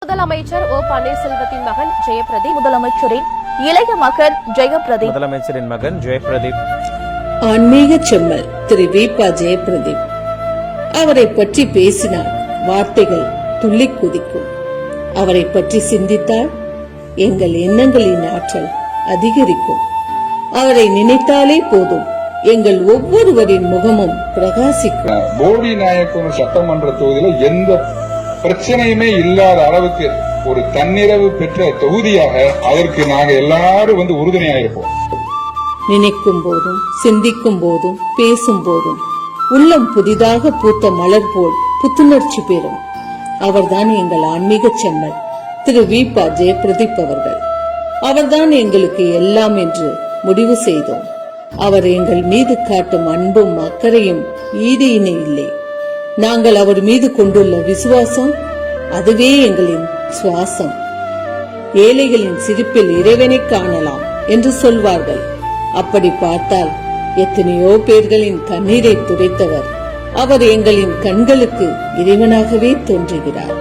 முதலமைச்சர் ஓ பன்னீர்செல்வத்தின் மகன் ஜெயபிரதீப், முதலமைச்சரின் இளைய மகன் ஜெயபிரதீப், முதலமைச்சரின் மகன் ஜெயபிரதீப், ஆன்மீக செம்மல் திரு வி.ப. ஜெயபிரதீப். அவரை பற்றி பேசினால் வார்த்தைகள் துள்ளி குதிக்கும். அவரை பற்றி சிந்தித்தால் எங்கள் எண்ணங்களின் ஆற்றல் அதிகரிக்கும். அவரை நினைத்தாலே போதும், எங்கள் ஒவ்வொருவரின் முகமும் பிரகாசிக்கும். போடி நாயக்கன் சட்டமன்ற தொகுதியில எந்த பிரச்சனையுமே இல்லாத அளவுக்கு ஒரு தன்னிறைவு பெற்ற தொகுதியாக அதற்கு நாங்க எல்லாரும் உறுதுணையாயிருப்போம். நினைக்கும் போதும் சிந்திக்கும் போதும் பேசும் போதும் உள்ளம் புதிதாக பூத்த மலர் போல் புத்துணர்ச்சி பெறும். அவர்தான் எங்கள் ஆன்மீக செம்மல் திரு வி.ப. ஜெயபிரதீப் அவர்கள். அவர்தான் எங்களுக்கு எல்லாம் என்று முடிவு செய்தோம். அவர் எங்கள் மீது காட்டும் அன்பும் அக்கறையும் ஈடு இணை இல்லை. நாங்கள் அவர் மீது கொண்டுள்ள விசுவாசம், அதுவே எங்களின் சுவாசம். ஏழைகளின் சிரிப்பில் இறைவனை காணலாம் என்று சொல்வார்கள். அப்படி பார்த்தால் எத்தனையோ பேர்களின் கண்ணீரை துடைத்தவர் அவர் எங்களின் கண்களுக்கு இறைவனாகவே தோன்றுகிறார்.